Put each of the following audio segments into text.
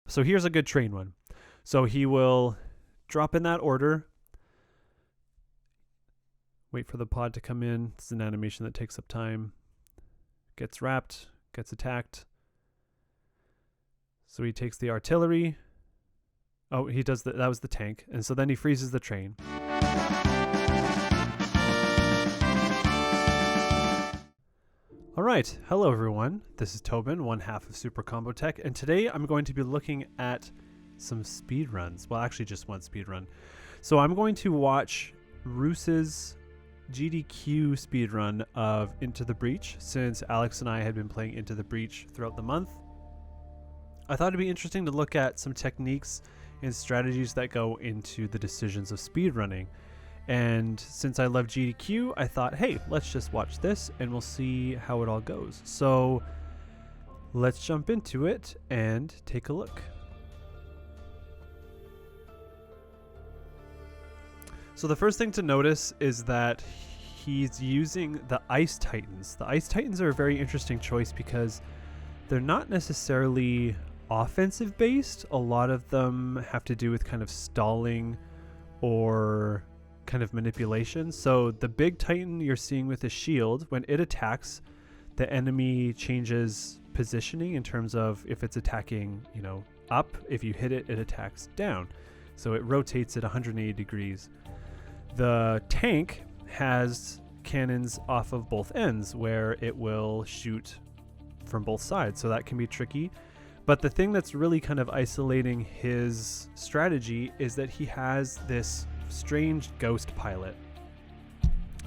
So here's a good train one. So he will drop in that order, wait for the pod to come in. It's an animation that takes up time. Gets wrapped, gets attacked. So he takes the artillery. Oh, he does that was the tank. And so then he freezes the train. All right, hello everyone. This is Toben, one half of SuperComboTech, and today I'm going to be looking at some speedruns. Well, actually just one speedrun. So I'm going to watch Roose's GDQ speedrun of Into the Breach, since Alex and I had been playing Into the Breach throughout the month. I thought it'd be interesting to look at some techniques and strategies that go into the decisions of speedrunning. And since I love GDQ, I thought, hey, let's just watch this and we'll see how it all goes. So let's jump into it and take a look. So the first thing to notice is that he's using the Ice Titans. The Ice Titans are a very interesting choice because they're not necessarily offensive based. A lot of them have to do with kind of stalling or kind of manipulation. So the big Titan you're seeing with the shield, when it attacks, the enemy changes positioning in terms of if it's attacking, up, if you hit it, it attacks down. So it rotates at 180 degrees. The tank has cannons off of both ends where it will shoot from both sides. So that can be tricky. But the thing that's really kind of isolating his strategy is that he has this strange ghost pilot.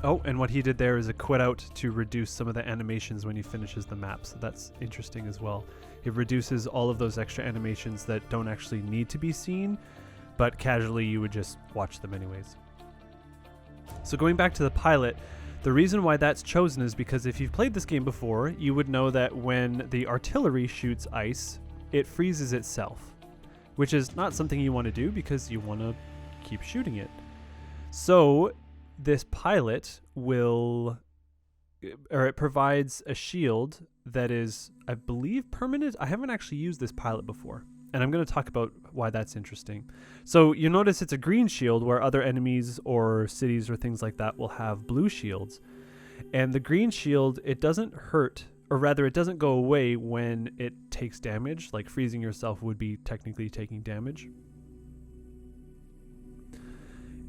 Oh, and what he did there is a quit out to reduce some of the animations when he finishes the map. So that's interesting as well. It reduces all of those extra animations that don't actually need to be seen, but casually you would just watch them anyways. So going back to the pilot, the reason why that's chosen is because if you've played this game before, you would know that when the artillery shoots ice, it freezes itself, which is not something you want to do because you want to keep shooting it. So this pilot it provides a shield that is, I believe, permanent. I haven't actually used this pilot before, and I'm going to talk about why that's interesting. So you notice it's a green shield where other enemies or cities or things like that will have blue shields. And the green shield, it doesn't hurt, or rather it doesn't go away when it takes damage. Like freezing yourself would be technically taking damage.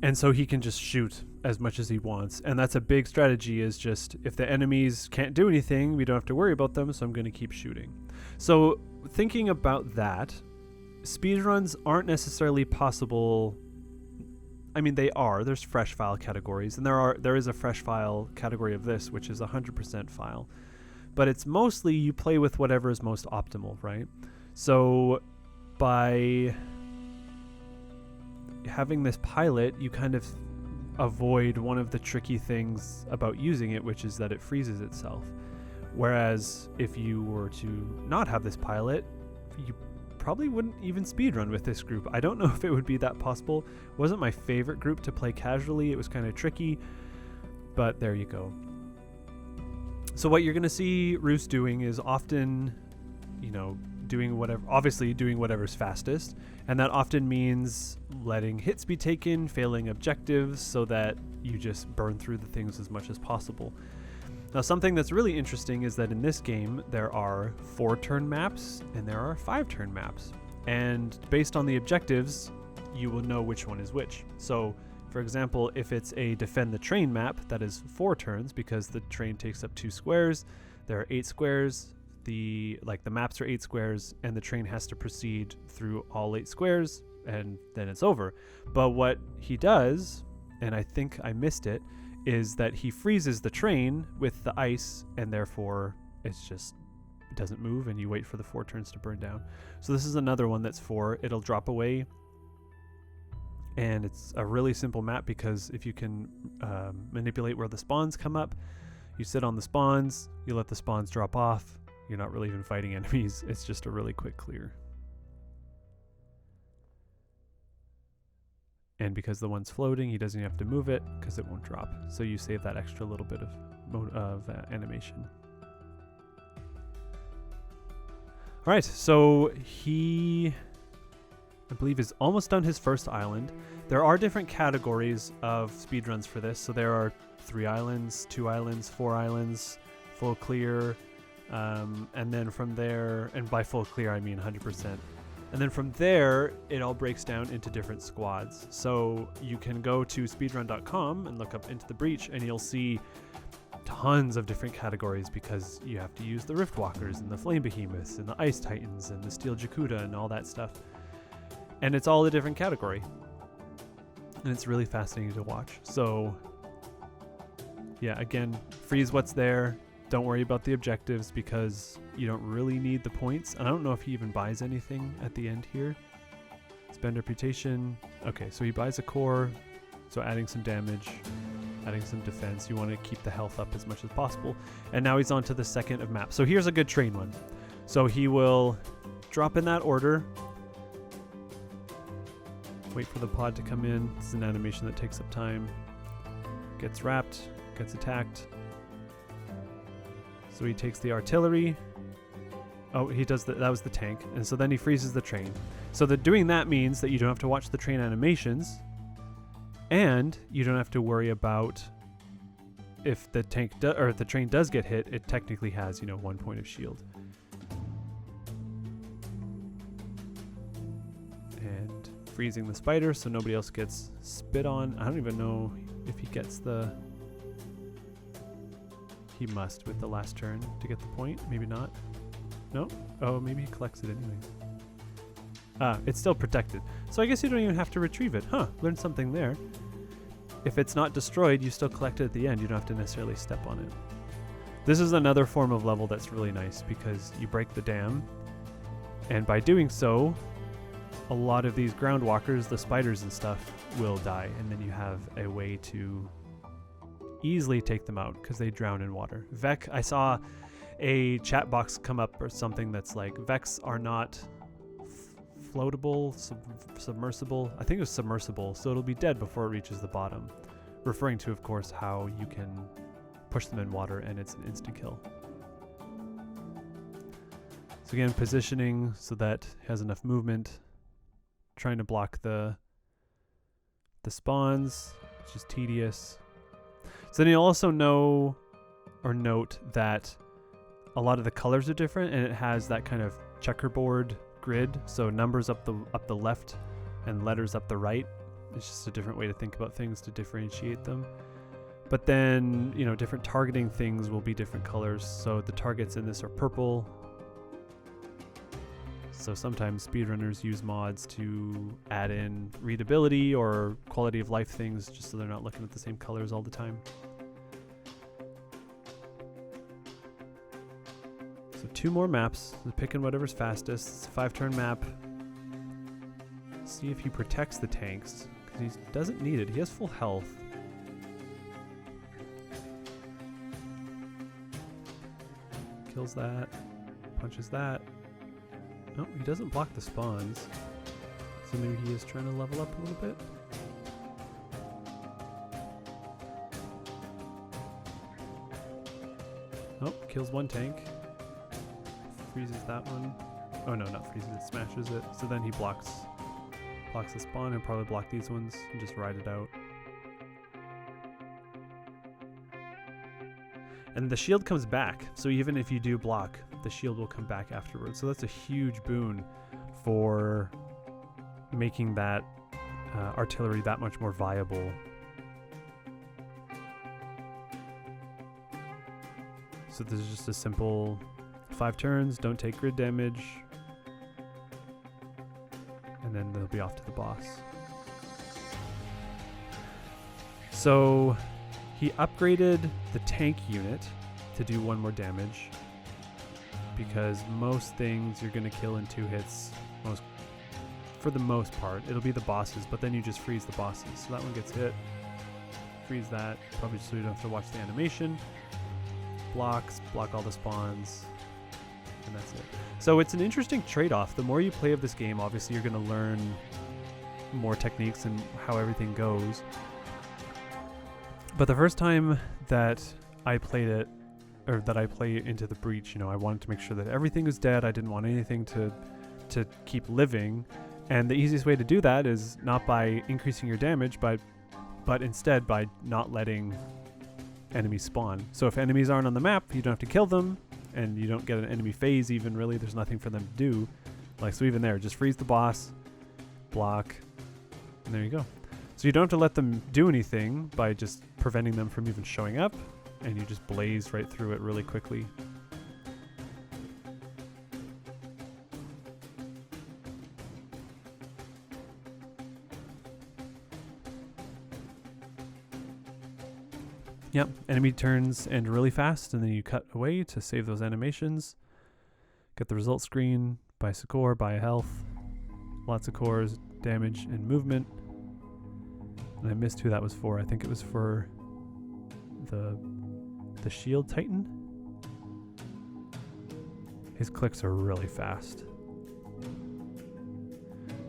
And so he can just shoot as much as he wants. And that's a big strategy, is just if the enemies can't do anything, we don't have to worry about them, so I'm going to keep shooting. So thinking about that, speedruns aren't necessarily possible. I mean, they are. There's fresh file categories, and there is a fresh file category of this, which is 100% file. But it's mostly you play with whatever is most optimal, right? So by having this pilot, you kind of avoid one of the tricky things about using it, which is that it freezes itself. Whereas if you were to not have this pilot, you probably wouldn't even speedrun with this group. I don't know if it would be that possible. It wasn't my favorite group to play casually. It was kind of tricky, but there you go. So what you're going to see Roos doing is often, doing whatever's fastest. And that often means letting hits be taken, failing objectives, so that you just burn through the things as much as possible. Now, something that's really interesting is that in this game, there are 4-turn maps and there are 5-turn maps. And based on the objectives, you will know which one is which. So, for example, if it's a defend the train map, that is 4 turns because the train takes up 2 squares. There are 8 squares. The maps are 8 squares, and the train has to proceed through all 8 squares, and then it's over. But what he does, and I think I missed it, is that he freezes the train with the ice, and therefore it doesn't move, and you wait for the 4 turns to burn down. So this is another one that's 4. It'll drop away, and it's a really simple map because if you can manipulate where the spawns come up, you sit on the spawns, you let the spawns drop off. You're not really even fighting enemies. It's just a really quick clear. And because the one's floating, he doesn't have to move it because it won't drop. So you save that extra little bit of animation. All right, so he I believe is almost done his first island. There are different categories of speedruns for this. So there are 3 islands, 2 islands, 4 islands, full clear. And then from there, and by full clear, I mean 100%. And then from there, it all breaks down into different squads. So you can go to speedrun.com and look up Into the Breach, and you'll see tons of different categories because you have to use the Rift Walkers and the Flame Behemoths and the Ice Titans and the Steel Jakuta and all that stuff. And it's all a different category. And it's really fascinating to watch. So, yeah, again, freeze what's there. Don't worry about the objectives because you don't really need the points. And I don't know if he even buys anything at the end here. Spend reputation. Okay, so he buys a core. So adding some damage, adding some defense. You want to keep the health up as much as possible. And now he's on to the second of map. So here's a good train one. So he will drop in that order. Wait for the pod to come in. This is an animation that takes up time. Gets wrapped, gets attacked. So he takes the artillery. Oh, he does that was the tank. And so then he freezes the train. So doing that means that you don't have to watch the train animations. And you don't have to worry about if the tank or the train does get hit, it technically has, 1 point of shield. And freezing the spider so nobody else gets spit on. I don't even know if he gets the... He must with the last turn to get the point. Maybe not. No? Oh, maybe he collects it anyway. It's still protected. So I guess you don't even have to retrieve it. Huh, learned something there. If it's not destroyed, you still collect it at the end. You don't have to necessarily step on it. This is another form of level that's really nice because you break the dam. And by doing so, a lot of these ground walkers, the spiders and stuff, will die. And then you have a way to easily take them out because they drown in water. Vec, I saw a chat box come up or something that's like, Vecs are not floatable, submersible. I think it was submersible, so it'll be dead before it reaches the bottom. Referring to, of course, how you can push them in water and it's an instant kill. So again, positioning so that it has enough movement. Trying to block the spawns, which is tedious. So then you'll also know or note that a lot of the colors are different and it has that kind of checkerboard grid. So numbers up the left and letters up the right. It's just a different way to think about things to differentiate them. But then, different targeting things will be different colors. So the targets in this are purple. So sometimes speedrunners use mods to add in readability or quality of life things just so they're not looking at the same colors all the time. So 2 more maps. So picking whatever's fastest. It's a 5-turn map. See if he protects the tanks because he doesn't need it. He has full health. Kills that. Punches that. No, he doesn't block the spawns. So maybe he is trying to level up a little bit. Oh, kills 1 tank. Freezes that one. Oh no, not freezes it, smashes it. So then he blocks the spawn and probably block these ones and just ride it out. And the shield comes back. So even if you do block, the shield will come back afterwards. So that's a huge boon for making that artillery that much more viable. So this is just a simple 5 turns, don't take grid damage, and then they'll be off to the boss. So he upgraded the tank unit to do 1 more damage because most things you're going to kill in 2 hits, for the most part. It'll be the bosses, but then you just freeze the bosses. So that one gets hit. Freeze that, probably just so you don't have to watch the animation. Block all the spawns, and that's it. So it's an interesting trade-off. The more you play of this game, obviously you're going to learn more techniques and how everything goes. But the first time that I played it, or that I play Into the Breach, I wanted to make sure that everything was dead. I didn't want anything to keep living. And the easiest way to do that is not by increasing your damage, but instead by not letting enemies spawn. So if enemies aren't on the map, you don't have to kill them, and you don't get an enemy phase even, really. There's nothing for them to do. Like, so even there, just freeze the boss, block, and there you go. So you don't have to let them do anything by just preventing them from even showing up, and you just blaze right through it really quickly. Yep, enemy turns end really fast, and then you cut away to save those animations. Get the result screen, buy score, buy health, lots of cores, damage, and movement. And I missed who that was for. I think it was for the shield titan. His clicks are really fast.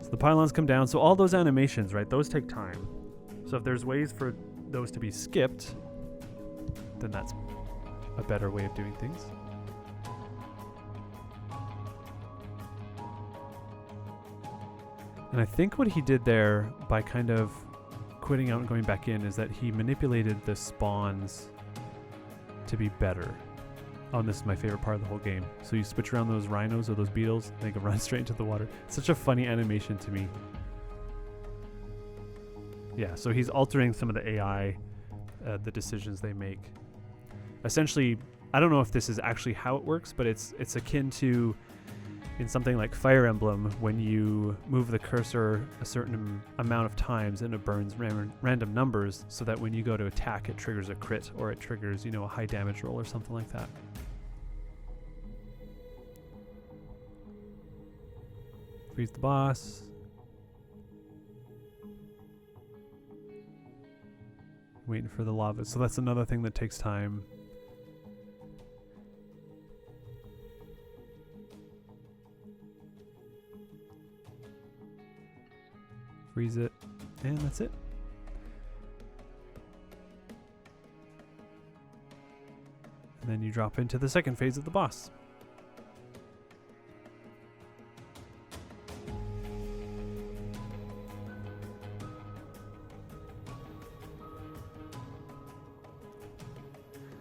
So the pylons come down. So all those animations, right, those take time. So if there's ways for those to be skipped, then that's a better way of doing things. And I think what he did there by kind of quitting out and going back in is that he manipulated the spawns to be better. Oh, and this is my favorite part of the whole game. So you switch around those rhinos or those beetles, and they can run straight into the water. It's such a funny animation to me. Yeah, so he's altering some of the AI, the decisions they make. Essentially, I don't know if this is actually how it works, but it's akin to in something like Fire Emblem, when you move the cursor a certain amount of times and it burns random numbers, so that when you go to attack, it triggers a crit, or it triggers, you know, a high damage roll or something like that. Freeze the boss. Waiting for the lava. So that's another thing that takes time. Freeze it, and that's it. And then you drop into the second phase of the boss.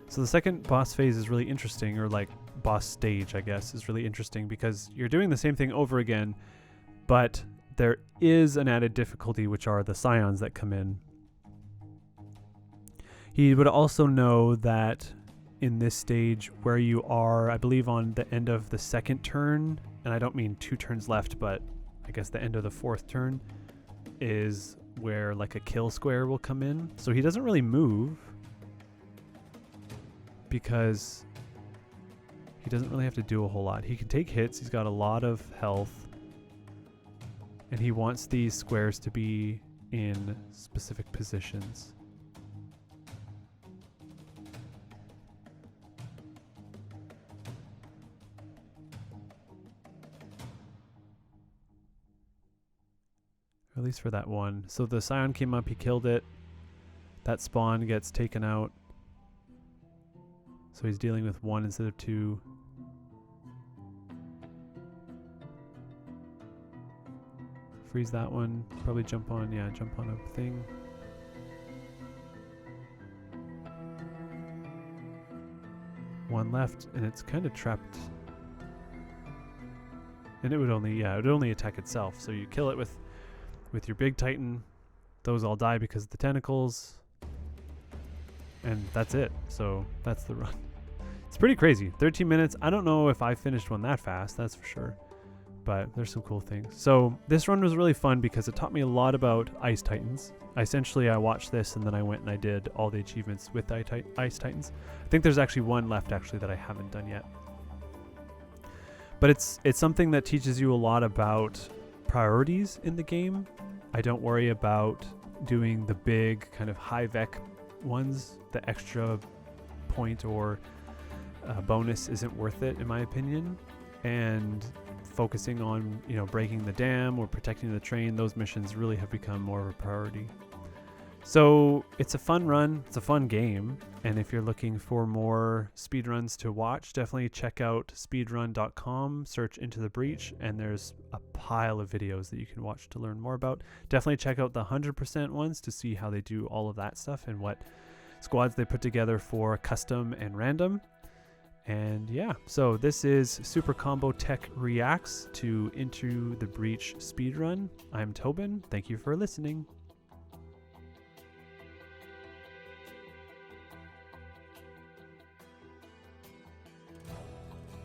So the second boss phase is really interesting, or like boss stage, I guess, is really interesting because you're doing the same thing over again, but there is an added difficulty, which are the scions that come in. He would also know that in this stage where you are, I believe on the end of the second turn, and I don't mean 2 turns left, but I guess the end of the 4th turn is where like a kill square will come in. So he doesn't really move because he doesn't really have to do a whole lot. He can take hits, he's got a lot of health, and he wants these squares to be in specific positions. At least for that one. So the scion came up, he killed it. That spawn gets taken out. So he's dealing with 1 instead of 2. Freeze that one. Probably jump on a thing. One left, and it's kind of trapped. And it would only attack itself. So you kill it with your big titan. Those all die because of the tentacles. And that's it. So that's the run. It's pretty crazy. 13 minutes. I don't know if I finished one that fast, that's for sure. But there's some cool things. So this run was really fun because it taught me a lot about Ice Titans. I watched this and then I went and I did all the achievements with Ice Titans. I think there's actually one left actually that I haven't done yet. But it's something that teaches you a lot about priorities in the game. I don't worry about doing the big kind of high vec ones. The extra point or bonus isn't worth it in my opinion. And focusing on, breaking the dam or protecting the train, those missions really have become more of a priority. So it's a fun run, it's a fun game, and if you're looking for more speedruns to watch, definitely check out speedrun.com, search Into the Breach, and there's a pile of videos that you can watch to learn more about. Definitely check out the 100% ones to see how they do all of that stuff and what squads they put together for custom and random. And yeah, so this is SuperComboTech reacts to Into the Breach speedrun. I'm Toben. Thank you for listening.